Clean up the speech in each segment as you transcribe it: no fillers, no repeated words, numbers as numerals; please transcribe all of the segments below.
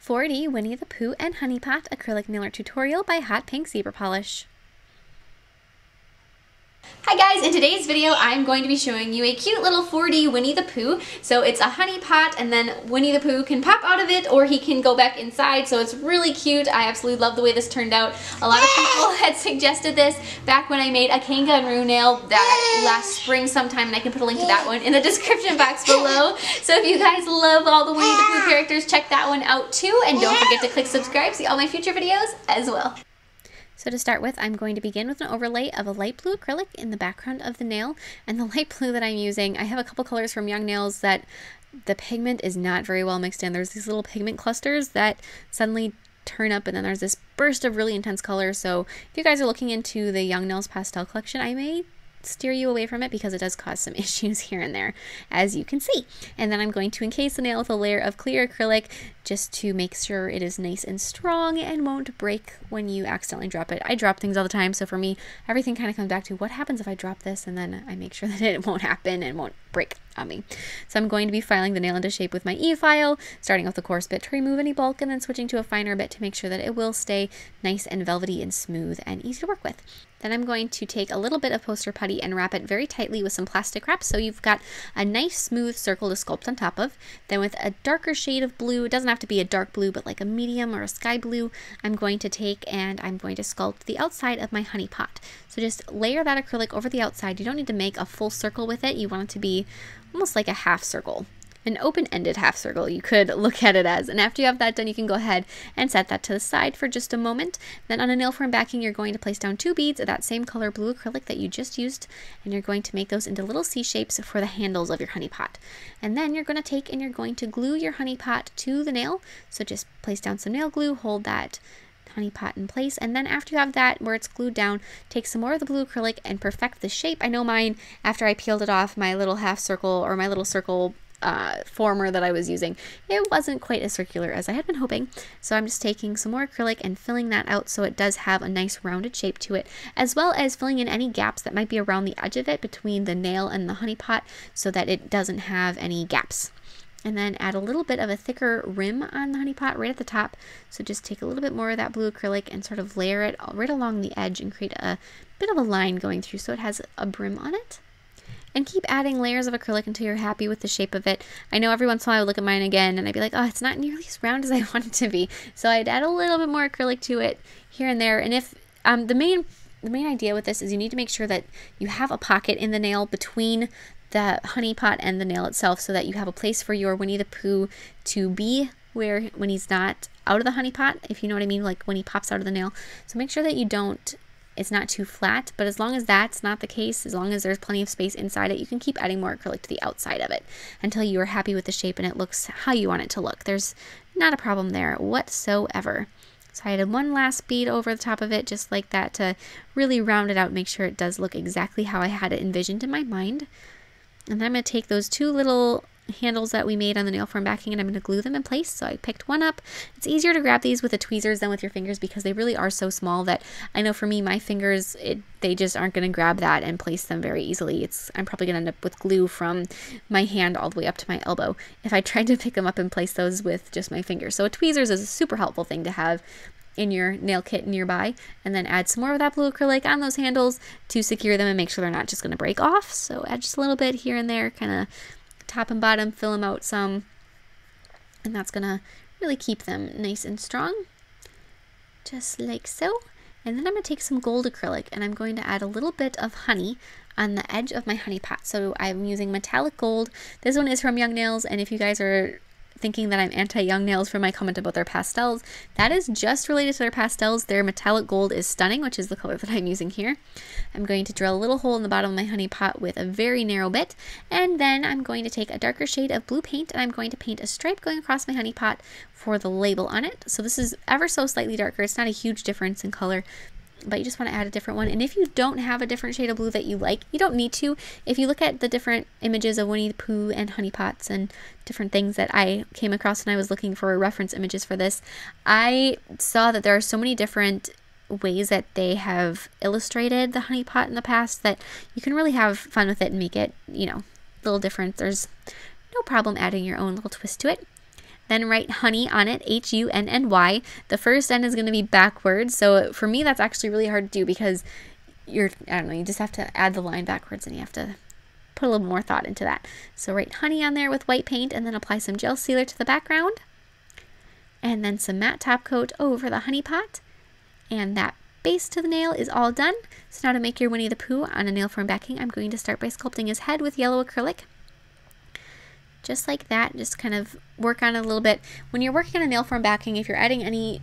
4D Winnie the Pooh and Honeypot acrylic nail art tutorial by Hotpinkzebrapolish. Hi guys, in today's video I'm going to be showing you a cute little 4D Winnie the Pooh. So it's a honey pot and then Winnie the Pooh can pop out of it or he can go back inside, so it's really cute. I absolutely love the way this turned out. A lot of people had suggested this back when I made a kangaroo nail that last spring sometime, and I can put a link to that one in the description box below. So if you guys love all the Winnie the Pooh characters, check that one out too, and don't forget to click subscribe to see all my future videos as well. So to start with, I'm going to begin with an overlay of a light blue acrylic in the background of the nail. And the light blue that I'm using, I have a couple colors from Young Nails that the pigment is not very well mixed in. There's these little pigment clusters that suddenly turn up, and then there's this burst of really intense color. So if you guys are looking into the Young Nails pastel collection, I may steer you away from it because it does cause some issues here and there, as you can see. And then I'm going to encase the nail with a layer of clear acrylic just to make sure it is nice and strong and won't break when you accidentally drop it. I drop things all the time, so for me everything kind of comes back to what happens if I drop this, and then I make sure that it won't happen and won't break on me. So I'm going to be filing the nail into shape with my E-file, starting with the coarse bit to remove any bulk and then switching to a finer bit to make sure that it will stay nice and velvety and smooth and easy to work with. Then I'm going to take a little bit of poster putty and wrap it very tightly with some plastic wrap so you've got a nice smooth circle to sculpt on top of. Then with a darker shade of blue, it doesn't have to be a dark blue, but like a medium or a sky blue, I'm going to take and I'm going to sculpt the outside of my honey pot. So just layer that acrylic over the outside. You don't need to make a full circle with it. You want it to be almost like a half circle. An open-ended half circle, you could look at it as. And after you have that done, you can go ahead and set that to the side for just a moment. Then on a nail form backing, you're going to place down 2 beads of that same color blue acrylic that you just used, and you're going to make those into little C shapes for the handles of your honey pot. And then you're going to take and you're going to glue your honey pot to the nail. So just place down some nail glue, hold that honey pot in place, and then after you have that where it's glued down, take some more of the blue acrylic and perfect the shape. I know mine, after I peeled it off, my little half circle or my little circle former that I was using, it wasn't quite as circular as I had been hoping. So I'm just taking some more acrylic and filling that out so it does have a nice rounded shape to it, as well as filling in any gaps that might be around the edge of it between the nail and the honey pot so that it doesn't have any gaps. And then add a little bit of a thicker rim on the honey pot right at the top. So just take a little bit more of that blue acrylic and sort of layer it right along the edge and create a bit of a line going through so it has a brim on it. And keep adding layers of acrylic until you're happy with the shape of it. I know every once in a while I would look at mine again and I'd be like, oh, it's not nearly as round as I want it to be. So I'd add a little bit more acrylic to it here and there. And if the main idea with this is you need to make sure that you have a pocket in the nail between the honey pot and the nail itself so that you have a place for your Winnie the Pooh to be when he's not out of the honey pot, if you know what I mean, like when he pops out of the nail. So make sure that it's not too flat, but as long as that's not the case, as long as there's plenty of space inside it, you can keep adding more acrylic to the outside of it until you are happy with the shape and it looks how you want it to look. There's not a problem there whatsoever. So I added one last bead over the top of it just like that to really round it out, make sure it does look exactly how I had it envisioned in my mind. And then I'm going to take those 2 little handles that we made on the nail form backing and I'm going to glue them in place. So I picked one up. It's easier to grab these with the tweezers than with your fingers because they really are so small that I know for me, my fingers, they just aren't going to grab that and place them very easily. I'm probably going to end up with glue from my hand all the way up to my elbow if I tried to pick them up and place those with just my fingers. So a tweezers is a super helpful thing to have in your nail kit nearby, and then add some more of that blue acrylic on those handles to secure them and make sure they're not just going to break off. So add just a little bit here and there, kind of top and bottom, fill them out some, and that's going to really keep them nice and strong, just like so. And then I'm going to take some gold acrylic and I'm going to add a little bit of honey on the edge of my honey pot. So I'm using metallic gold. This one is from Young Nails, and if you guys are thinking that I'm anti-Young Nails for my comment about their pastels, that is just related to their pastels. Their metallic gold is stunning, which is the color that I'm using here. I'm going to drill a little hole in the bottom of my honey pot with a very narrow bit, and then I'm going to take a darker shade of blue paint and I'm going to paint a stripe going across my honey pot for the label on it. So this is ever so slightly darker. It's not a huge difference in color, but you just want to add a different one. And if you don't have a different shade of blue that you like, you don't need to. If you look at the different images of Winnie the Pooh and honey pots and different things that I came across when I was looking for reference images for this, I saw that there are so many different ways that they have illustrated the honey pot in the past that you can really have fun with it and make it, you know, a little different. There's no problem adding your own little twist to it. Then write honey on it, Hunny. The first N is going to be backwards. So for me, that's actually really hard to do because I don't know, you just have to add the line backwards and you have to put a little more thought into that. So write honey on there with white paint and then apply some gel sealer to the background. And then some matte top coat over the Honeypot. And that base to the nail is all done. So now to make your Winnie the Pooh on a nail form backing, I'm going to start by sculpting his head with yellow acrylic. Just like that, just kind of work on it a little bit. When you're working on a nail form backing, if you're adding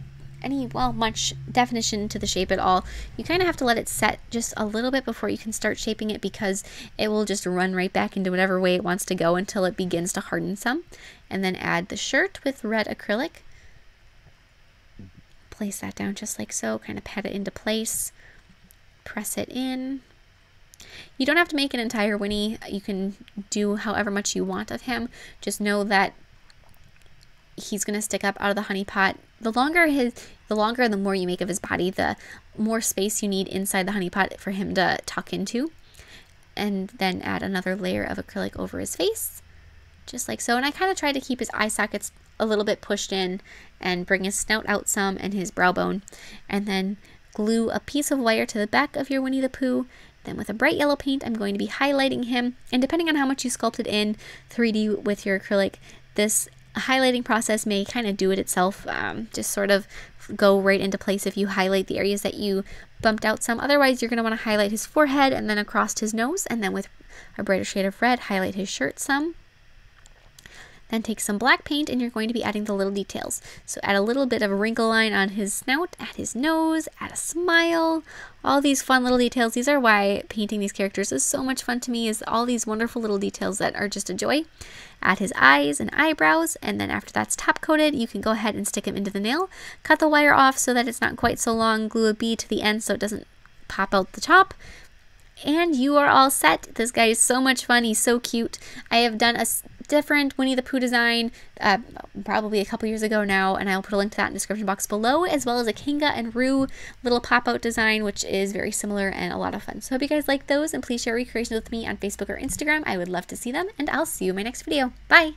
much definition to the shape at all, you kind of have to let it set just a little bit before you can start shaping it, because it will just run right back into whatever way it wants to go until it begins to harden some. And then add the shirt with red acrylic. Place that down just like so, kind of pat it into place, press it in. You don't have to make an entire Winnie. You can do however much you want of him. Just know that he's going to stick up out of the Honeypot. The longer and the more you make of his body, the more space you need inside the Honeypot for him to tuck into. And then add another layer of acrylic over his face, just like so. And I kind of try to keep his eye sockets a little bit pushed in and bring his snout out some and his brow bone. And then glue a piece of wire to the back of your Winnie the Pooh. Then with a bright yellow paint, I'm going to be highlighting him. And depending on how much you sculpted in 3D with your acrylic, this highlighting process may kind of do it itself. Just sort of go right into place if you highlight the areas that you bumped out some. Otherwise, you're going to want to highlight his forehead and then across his nose. And then with a brighter shade of red, highlight his shirt some. Then take some black paint and you're going to be adding the little details. So add a little bit of a wrinkle line on his snout, add his nose, add a smile, all these fun little details. These are why painting these characters is so much fun to me, is all these wonderful little details that are just a joy. Add his eyes and eyebrows, and then after that's top coated, you can go ahead and stick him into the nail. Cut the wire off so that it's not quite so long, glue a bead to the end so it doesn't pop out the top. And you are all set. This guy is so much fun. He's so cute. I have done a different Winnie the Pooh design probably a couple years ago now, and I'll put a link to that in the description box below, as well as a Kinga and Roo little pop-out design, which is very similar and a lot of fun. So hope you guys like those, and please share recreations with me on Facebook or Instagram. I would love to see them, and I'll see you in my next video. Bye!